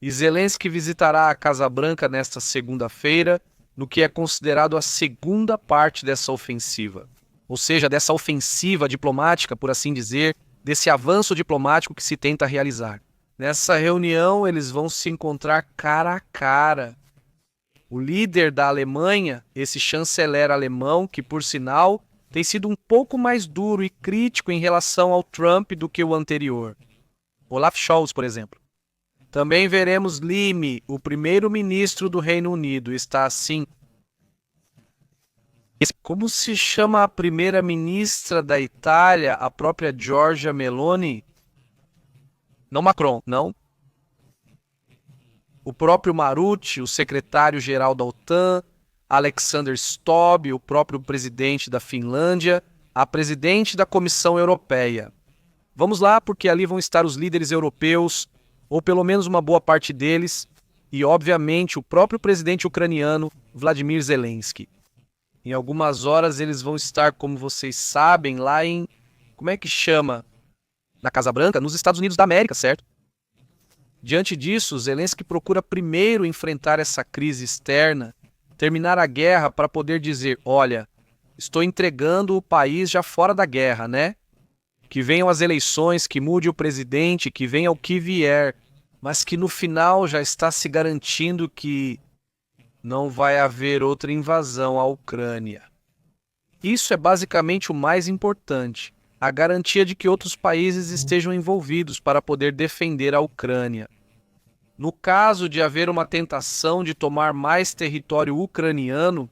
E Zelensky visitará a Casa Branca nesta segunda-feira, no que é considerado a segunda parte dessa ofensiva. Ou seja, dessa ofensiva diplomática, por assim dizer, desse avanço diplomático que se tenta realizar. Nessa reunião, eles vão se encontrar cara a cara. O líder da Alemanha, esse chanceler alemão, que por sinal tem sido um pouco mais duro e crítico em relação ao Trump do que o anterior. Olaf Scholz, por exemplo. Também veremos Lime, o primeiro-ministro do Reino Unido, está assim. Como se chama a primeira-ministra da Itália, a própria Giorgia Meloni? Não Macron, não. O próprio Marucci, o secretário-geral da OTAN, Alexander Stubb, o próprio presidente da Finlândia, a presidente da Comissão Europeia. Vamos lá, porque ali vão estar os líderes europeus, ou pelo menos uma boa parte deles, e obviamente o próprio presidente ucraniano, Vladimir Zelensky. Em algumas horas eles vão estar, como vocês sabem, lá em... Como é que chama? Na Casa Branca, nos Estados Unidos da América, certo? Diante disso, Zelensky procura primeiro enfrentar essa crise externa, terminar a guerra para poder dizer, olha, estou entregando o país já fora da guerra, né? Que venham as eleições, que mude o presidente, que venha o que vier, mas que no final já está se garantindo que não vai haver outra invasão à Ucrânia. Isso é basicamente o mais importante, a garantia de que outros países estejam envolvidos para poder defender a Ucrânia. No caso de haver uma tentação de tomar mais território ucraniano,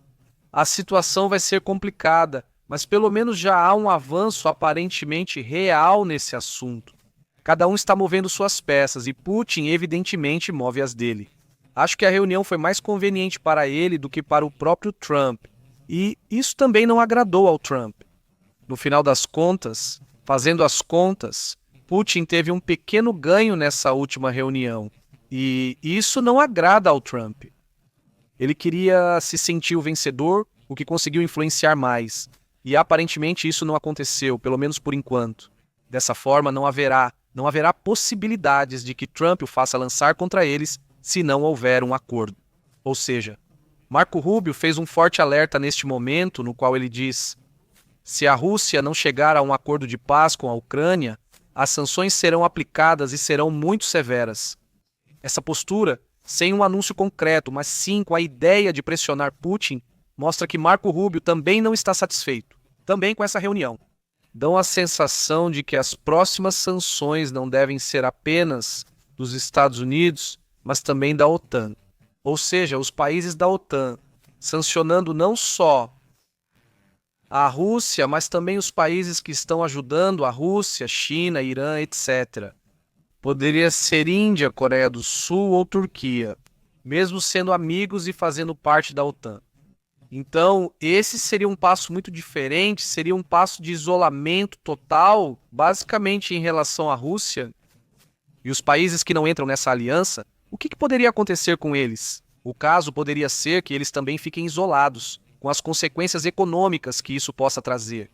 a situação vai ser complicada, mas pelo menos já há um avanço aparentemente real nesse assunto. Cada um está movendo suas peças e Putin evidentemente move as dele. Acho que a reunião foi mais conveniente para ele do que para o próprio Trump, e isso também não agradou ao Trump. No final das contas, fazendo as contas, Putin teve um pequeno ganho nessa última reunião, e isso não agrada ao Trump. Ele queria se sentir o vencedor, o que conseguiu influenciar mais, e aparentemente isso não aconteceu, pelo menos por enquanto. Dessa forma, não haverá possibilidades de que Trump o faça lançar contra eles se não houver um acordo. Ou seja, Marco Rubio fez um forte alerta neste momento, no qual ele diz: se a Rússia não chegar a um acordo de paz com a Ucrânia, as sanções serão aplicadas e serão muito severas. Essa postura, sem um anúncio concreto, mas sim com a ideia de pressionar Putin, mostra que Marco Rubio também não está satisfeito, também com essa reunião. Dão a sensação de que as próximas sanções não devem ser apenas dos Estados Unidos, mas também da OTAN. Ou seja, os países da OTAN sancionando não só a Rússia, mas também os países que estão ajudando a Rússia, China, Irã, etc. Poderia ser Índia, Coreia do Sul ou Turquia, mesmo sendo amigos e fazendo parte da OTAN. Então, esse seria um passo muito diferente, seria um passo de isolamento total, basicamente em relação à Rússia e os países que não entram nessa aliança. O que poderia acontecer com eles? O caso poderia ser que eles também fiquem isolados, com as consequências econômicas que isso possa trazer.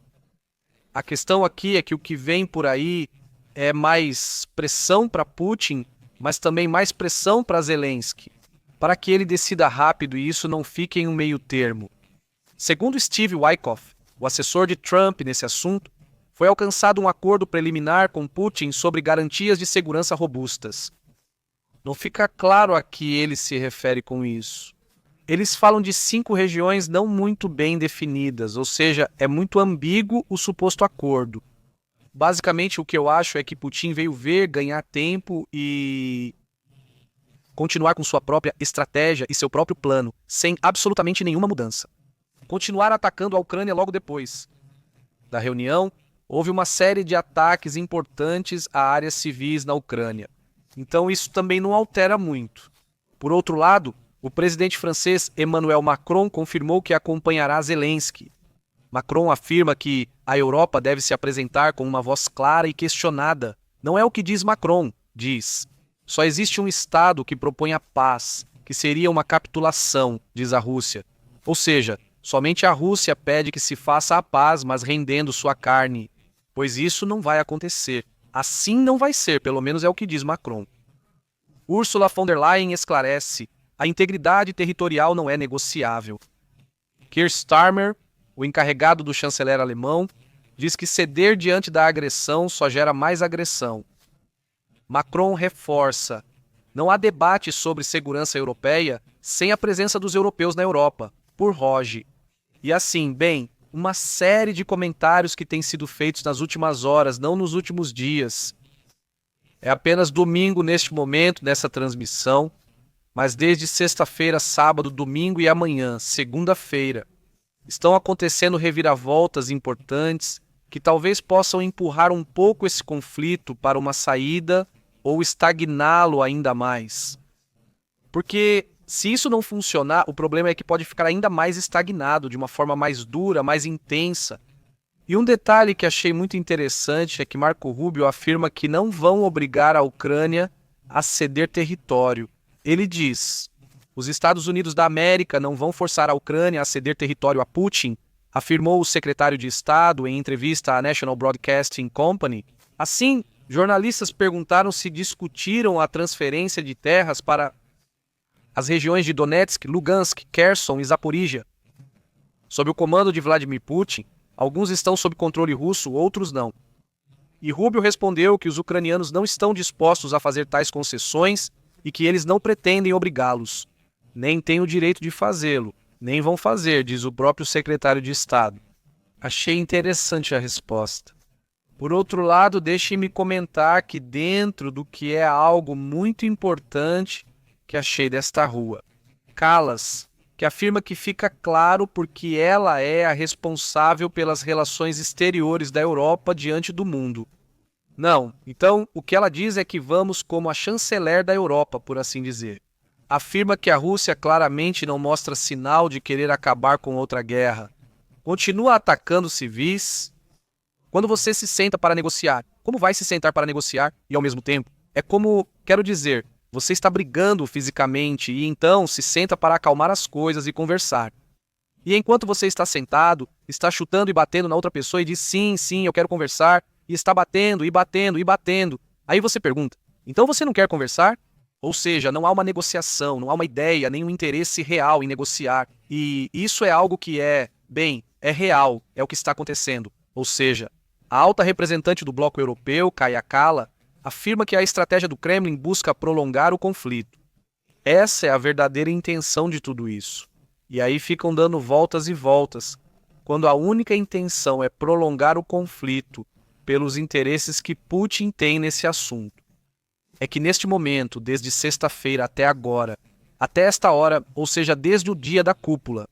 A questão aqui é que o que vem por aí é mais pressão para Putin, mas também mais pressão para Zelensky, para que ele decida rápido e isso não fique em um meio termo. Segundo Steve Witkoff, o assessor de Trump nesse assunto, foi alcançado um acordo preliminar com Putin sobre garantias de segurança robustas. Não fica claro a que ele se refere com isso. Eles falam de 5 regiões não muito bem definidas, ou seja, é muito ambíguo o suposto acordo. Basicamente, o que eu acho é que Putin veio ver, ganhar tempo e continuar com sua própria estratégia e seu próprio plano, sem absolutamente nenhuma mudança. Continuar atacando a Ucrânia logo depois da reunião, houve uma série de ataques importantes a áreas civis na Ucrânia. Então isso também não altera muito. Por outro lado, o presidente francês Emmanuel Macron confirmou que acompanhará Zelensky. Macron afirma que a Europa deve se apresentar com uma voz clara e questionada. Não é o que diz Macron, diz. Só existe um Estado que propõe a paz, que seria uma capitulação, diz a Rússia. Ou seja, somente a Rússia pede que se faça a paz, mas rendendo sua carne. Pois isso não vai acontecer. Assim não vai ser, pelo menos é o que diz Macron. Ursula von der Leyen esclarece: a integridade territorial não é negociável. Keir Starmer, o encarregado do chanceler alemão, diz que ceder diante da agressão só gera mais agressão. Macron reforça: não há debate sobre segurança europeia sem a presença dos europeus na Europa, por Roge. E assim, uma série de comentários que têm sido feitos nas últimas horas, não nos últimos dias. É apenas domingo neste momento, nessa transmissão, mas desde sexta-feira, sábado, domingo e amanhã, segunda-feira, estão acontecendo reviravoltas importantes que talvez possam empurrar um pouco esse conflito para uma saída ou estagná-lo ainda mais. Porque se isso não funcionar, o problema é que pode ficar ainda mais estagnado, de uma forma mais dura, mais intensa. E um detalhe que achei muito interessante é que Marco Rubio afirma que não vão obrigar a Ucrânia a ceder território. Ele diz: os Estados Unidos da América não vão forçar a Ucrânia a ceder território a Putin, afirmou o secretário de Estado em entrevista à National Broadcasting Company. Assim, jornalistas perguntaram se discutiram a transferência de terras para as regiões de Donetsk, Lugansk, Kherson e Zaporizhia. Sob o comando de Vladimir Putin, alguns estão sob controle russo, outros não. E Rubio respondeu que os ucranianos não estão dispostos a fazer tais concessões e que eles não pretendem obrigá-los. Nem têm o direito de fazê-lo, nem vão fazer, diz o próprio secretário de Estado. Achei interessante a resposta. Por outro lado, deixe-me comentar que dentro do que é algo muito importante que achei desta rua, Kallas, que afirma que fica claro porque ela é a responsável pelas relações exteriores da Europa diante do mundo. Não, então o que ela diz é que vamos como a chanceler da Europa, por assim dizer. Afirma que a Rússia claramente não mostra sinal de querer acabar com outra guerra. Continua atacando civis. Quando você se senta para negociar, como vai se sentar para negociar e ao mesmo tempo? É como, quero dizer, você está brigando fisicamente e então se senta para acalmar as coisas e conversar. E enquanto você está sentado, está chutando e batendo na outra pessoa e diz sim, sim, eu quero conversar, e está batendo e batendo e batendo. Aí você pergunta, então você não quer conversar? Ou seja, não há uma negociação, não há uma ideia, nem um interesse real em negociar. E isso é algo que é real, é o que está acontecendo. Ou seja, a alta representante do bloco europeu, Kaja Kallas, afirma que a estratégia do Kremlin busca prolongar o conflito. Essa é a verdadeira intenção de tudo isso. E aí ficam dando voltas e voltas, quando a única intenção é prolongar o conflito pelos interesses que Putin tem nesse assunto. É que neste momento, desde sexta-feira até agora, até esta hora, ou seja, desde o dia da cúpula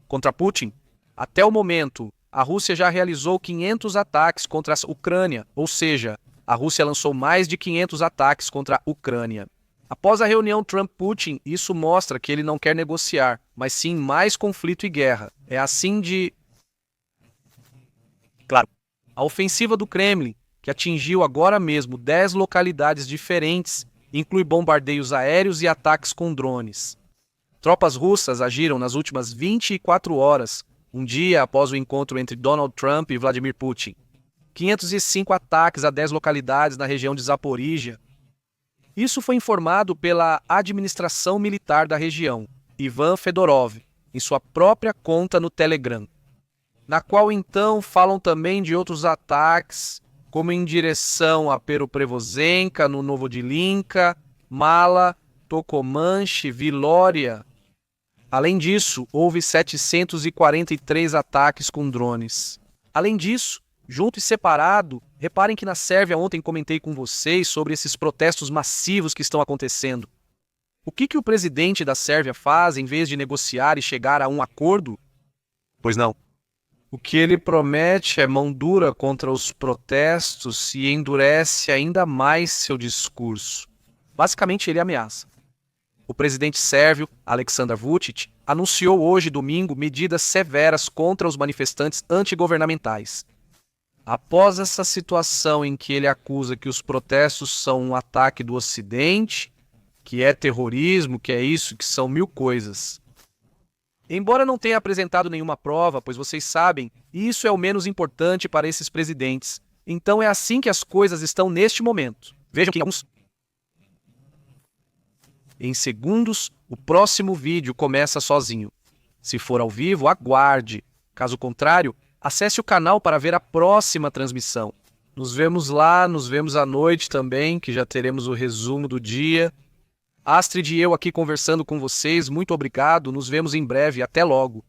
contra Putin, até o momento, a Rússia já realizou 500 ataques contra a Ucrânia, ou seja, a Rússia lançou mais de 500 ataques contra a Ucrânia. Após a reunião Trump-Putin, isso mostra que ele não quer negociar, mas sim mais conflito e guerra. É assim de... Claro, a ofensiva do Kremlin, que atingiu agora mesmo 10 localidades diferentes, inclui bombardeios aéreos e ataques com drones. Tropas russas agiram nas últimas 24 horas, um dia após o encontro entre Donald Trump e Vladimir Putin. 505 ataques a 10 localidades na região de Zaporizhia. Isso foi informado pela administração militar da região, Ivan Fedorov, em sua própria conta no Telegram, na qual então falam também de outros ataques, como em direção a Petroprevozenka, no Novodilinka, Mala, Tokomanche, Vilória. Além disso, houve 743 ataques com drones. Além disso, junto e separado, reparem que na Sérvia ontem comentei com vocês sobre esses protestos massivos que estão acontecendo. O que o presidente da Sérvia faz em vez de negociar e chegar a um acordo? Pois não. O que ele promete é mão dura contra os protestos e endurece ainda mais seu discurso. Basicamente, ele ameaça. O presidente sérvio, Aleksandar Vučić, anunciou hoje, domingo, medidas severas contra os manifestantes antigovernamentais. Após essa situação em que ele acusa que os protestos são um ataque do Ocidente, que é terrorismo, que é isso, que são mil coisas. Embora não tenha apresentado nenhuma prova, pois vocês sabem, isso é o menos importante para esses presidentes. Então é assim que as coisas estão neste momento. Vejam que alguns... Em segundos, o próximo vídeo começa sozinho. Se for ao vivo, aguarde. Caso contrário, acesse o canal para ver a próxima transmissão. Nos vemos lá, nos vemos à noite também, que já teremos o resumo do dia. Astrid e eu aqui conversando com vocês, muito obrigado, nos vemos em breve, até logo.